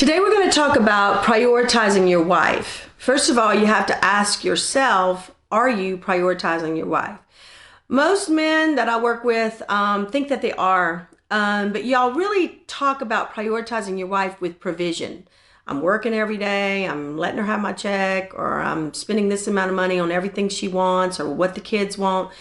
Today we're going to talk about prioritizing your wife. First of all, you have to ask yourself, are you prioritizing your wife? Most men that I work with think that they are, but y'all really talk about prioritizing your wife with provision. I'm working every day, I'm letting her have my check, or I'm spending this amount of money on everything she wants or what the kids want.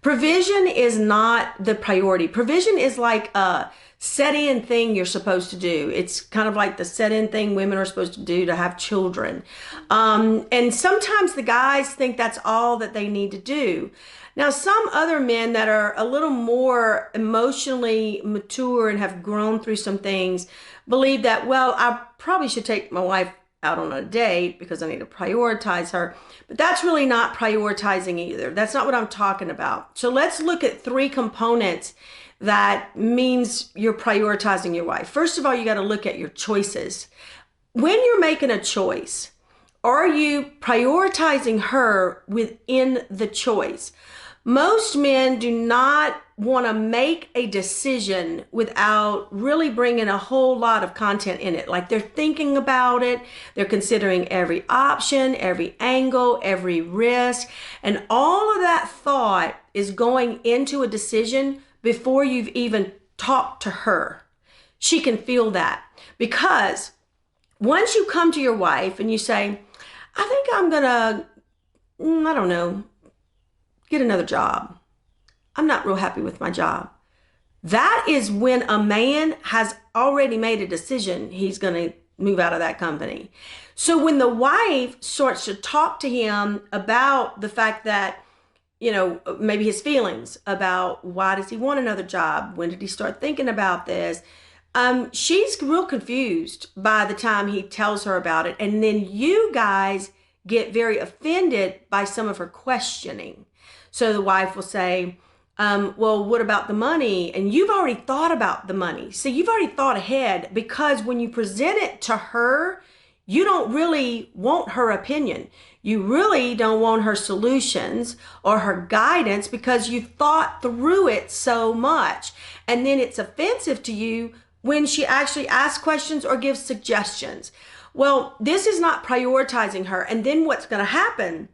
Provision is not the priority. Provision is like a set-in thing you're supposed to do. It's kind of like the set-in thing women are supposed to do to have children. And sometimes the guys think that's all that they need to do. Now, some other men that are a little more emotionally mature and have grown through some things believe that, well, I probably should take my wife out on a date because I need to prioritize her. But that's really not prioritizing either. That's not what I'm talking about. So let's look at three components that means you're prioritizing your wife. First of all, you got to look at your choices. When you're making a choice, are you prioritizing her within the choice? Most men do not want to make a decision without really bringing a whole lot of content in it. Like they're thinking about it, they're considering every option, every angle, every risk, and all of that thought is going into a decision before you've even talked to her. She can feel that, because once you come to your wife and you say, I think I'm gonna, I don't know, get another job. I'm not real happy with my job. That is when a man has already made a decision he's going to move out of that company. So when the wife starts to talk to him about the fact that, you know, maybe his feelings about why does he want another job? When did he start thinking about this? She's real confused by the time he tells her about it. And then you guys get very offended by some of her questioning. So the wife will say, well, what about the money? And you've already thought about the money. So you've already thought ahead, because when you present it to her, you don't really want her opinion. You really don't want her solutions or her guidance, because you thought through it so much. And then it's offensive to you when she actually asks questions or gives suggestions. Well, this is not prioritizing her. And then what's going to happen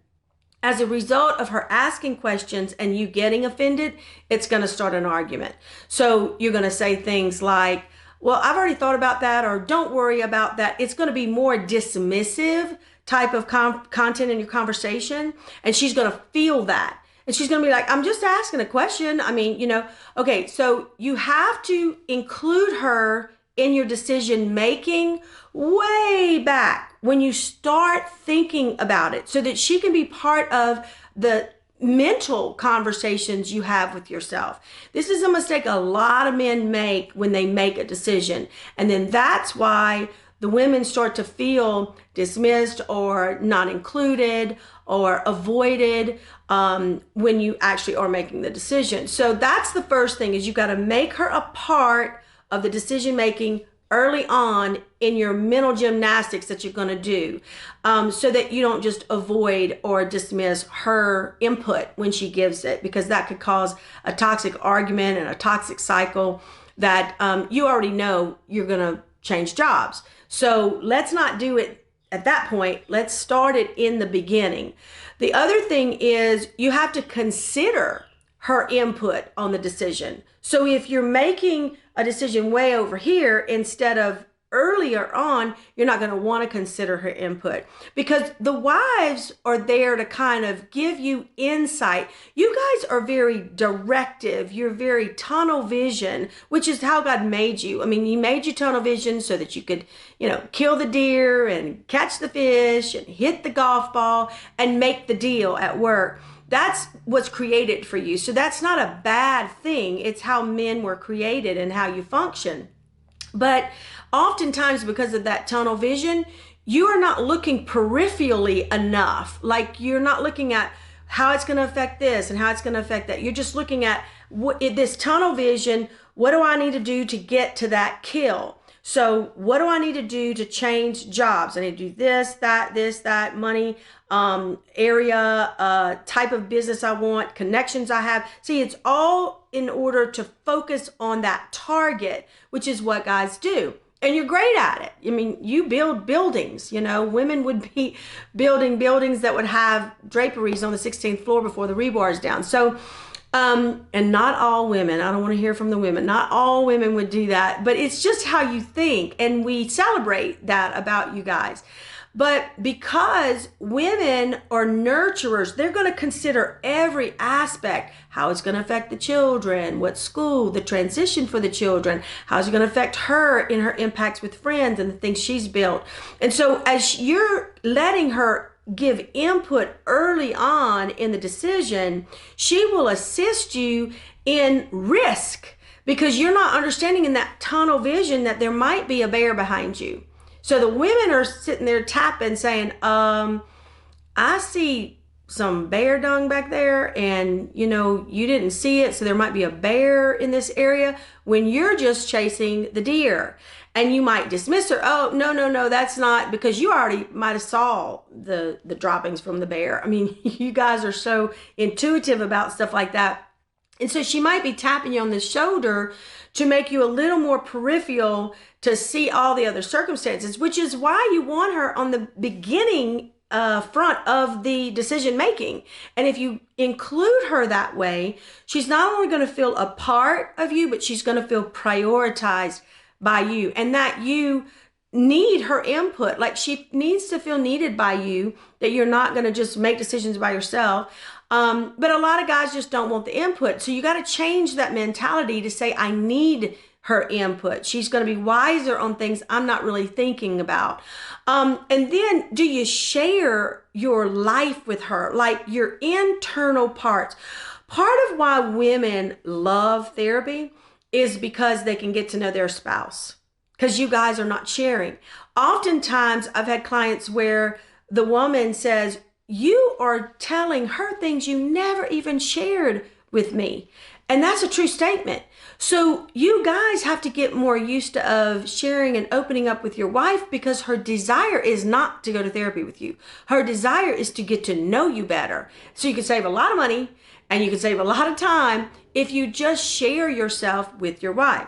as a result of her asking questions and you getting offended, it's going to start an argument. So you're going to say things like, well, I've already thought about that, or don't worry about that. It's going to be more dismissive type of content in your conversation. And she's going to feel that. And she's going to be like, I'm just asking a question. I mean, you know, okay, so you have to include her in your decision making way back when you start thinking about it, so that she can be part of the mental conversations you have with yourself. This is a mistake a lot of men make when they make a decision. And then that's why the women start to feel dismissed or not included or avoided when you actually are making the decision. So that's the first thing, is you got to make her a part of the decision making early on in your mental gymnastics that you're going to do, so that you don't just avoid or dismiss her input when she gives it, because that could cause a toxic argument and a toxic cycle that you already know you're going to change jobs. So let's not do it at that point. Let's start it in the beginning. The other thing is you have to consider her input on the decision. So if you're making a decision way over here instead of earlier on, you're not going to want to consider her input, because the wives are there to kind of give you insight. You guys are very directive. You're very tunnel vision, which is how God made you. I mean, he made you tunnel vision so that you could, you know, kill the deer and catch the fish and hit the golf ball and make the deal at work. That's what's created for you. So that's not a bad thing. It's how men were created and how you function. But oftentimes, because of that tunnel vision, you are not looking peripherally enough. Like you're not looking at how it's going to affect this and how it's going to affect that. You're just looking at this tunnel vision. What do I need to do to get to that kill? So what do I need to do to change jobs? I need to do this, that, money, area, type of business I want, connections I have. See, it's all in order to focus on that target, which is what guys do. and you're great at it. I mean, you build buildings, women would be building buildings that would have draperies on the 16th floor before the rebar is down. So, and not all women, I don't want to hear from the women, not all women would do that, but it's just how you think. And we celebrate that about you guys. But because women are nurturers, they're going to consider every aspect, how it's going to affect the children, what school, the transition for the children, how it's going to affect her in her impacts with friends and the things she's built. And so as you're letting her give input early on in the decision, she will assist you in risk because you're not understanding in that tunnel vision that there might be a bear behind you. So the women are sitting there tapping saying, I see some bear dung back there and you didn't see it. So there might be a bear in this area when you're just chasing the deer. And you might dismiss her. Oh, no, that's not, because you already might have saw the droppings from the bear. I mean, you guys are so intuitive about stuff like that. And so she might be tapping you on the shoulder to make you a little more peripheral to see all the other circumstances, which is why you want her on the beginning front of the decision making. And if you include her that way, she's not only going to feel a part of you, but she's going to feel prioritized by you, and that you need her input. Like she needs to feel needed by you, that you're not going to just make decisions by yourself. But a lot of guys just don't want the input. So you got to change that mentality to say, I need her input. She's going to be wiser on things I'm not really thinking about. And then do you share your life with her, like your internal parts? Part of why women love therapy is because they can get to know their spouse, because you guys are not sharing. Oftentimes I've had clients where the woman says, you are telling her things you never even shared with me. And that's a true statement. So you guys have to get more used to of sharing and opening up with your wife, because her desire is not to go to therapy with you. Her desire is to get to know you better. So you can save a lot of money and you can save a lot of time if you just share yourself with your wife.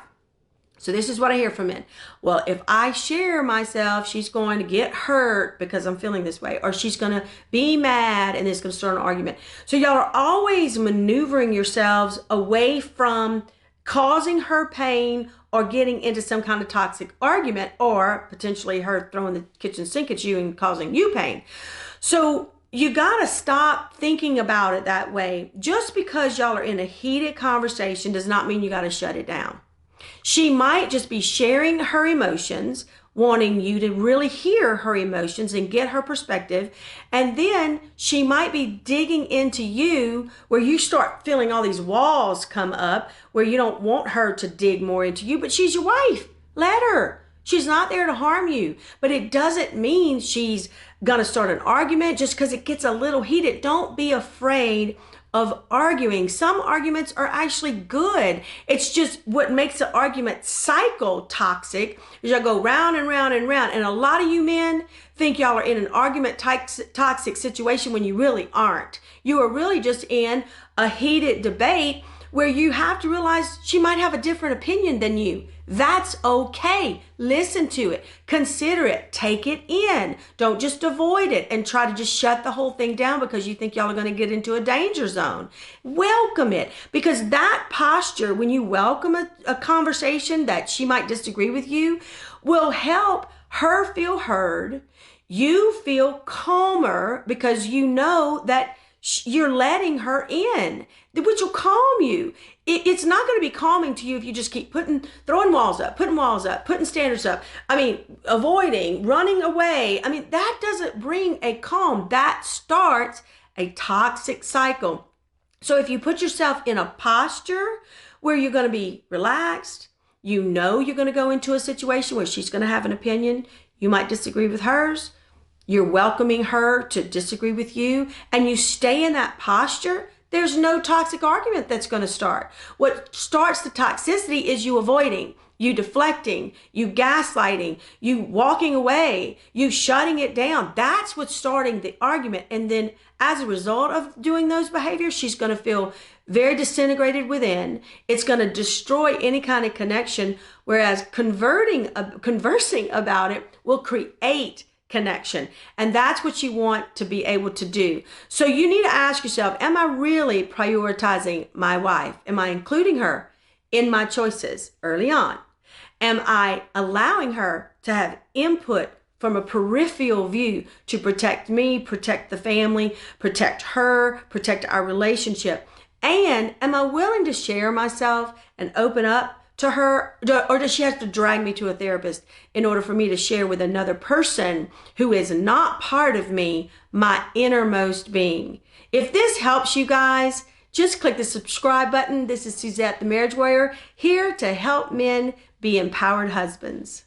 So this is what I hear from men. Well, if I share myself, she's going to get hurt because I'm feeling this way, or she's going to be mad and it's going to start an argument. So y'all are always maneuvering yourselves away from causing her pain or getting into some kind of toxic argument, or potentially her throwing the kitchen sink at you and causing you pain. So you got to stop thinking about it that way. Just because y'all are in a heated conversation does not mean you got to shut it down. She might just be sharing her emotions, wanting you to really hear her emotions and get her perspective. And then she might be digging into you where you start feeling all these walls come up where you don't want her to dig more into you, but she's your wife. Let her. She's not there to harm you, but it doesn't mean she's going to start an argument just because it gets a little heated. Don't be afraid of arguing. Some arguments are actually good. It's just what makes the argument cycle toxic is y'all go round and round and round. And a lot of you men think y'all are in an argument toxic situation when you really aren't. You are really just in a heated debate where you have to realize she might have a different opinion than you. That's okay. Listen to it. Consider it. Take it in. Don't just avoid it and try to just shut the whole thing down because you think y'all are going to get into a danger zone. Welcome it, because that posture, when you welcome a conversation that she might disagree with you, will help her feel heard. You feel calmer because you know that you're letting her in, which will calm you. It's not going to be calming to you if you just keep throwing walls up, putting standards up. I mean, avoiding, running away. I mean, that doesn't bring a calm. That starts a toxic cycle. So if you put yourself in a posture where you're going to be relaxed, you know you're going to go into a situation where she's going to have an opinion. You might disagree with hers. You're welcoming her to disagree with you, and you stay in that posture. there's no toxic argument that's going to start. What starts the toxicity is you avoiding, you deflecting, you gaslighting, you walking away, you shutting it down. That's what's starting the argument. And then as a result of doing those behaviors, she's going to feel very disintegrated within. It's going to destroy any kind of connection, whereas conversing about it will create connection. And that's what you want to be able to do. So you need to ask yourself, am I really prioritizing my wife? Am I including her in my choices early on? Am I allowing her to have input from a peripheral view to protect me, protect the family, protect her, protect our relationship? And am I willing to share myself and open up to her, or does she have to drag me to a therapist in order for me to share with another person who is not part of me, my innermost being? If this helps you guys, just click the subscribe button. This is Suzette, the Marriage Warrior, here to help men be empowered husbands.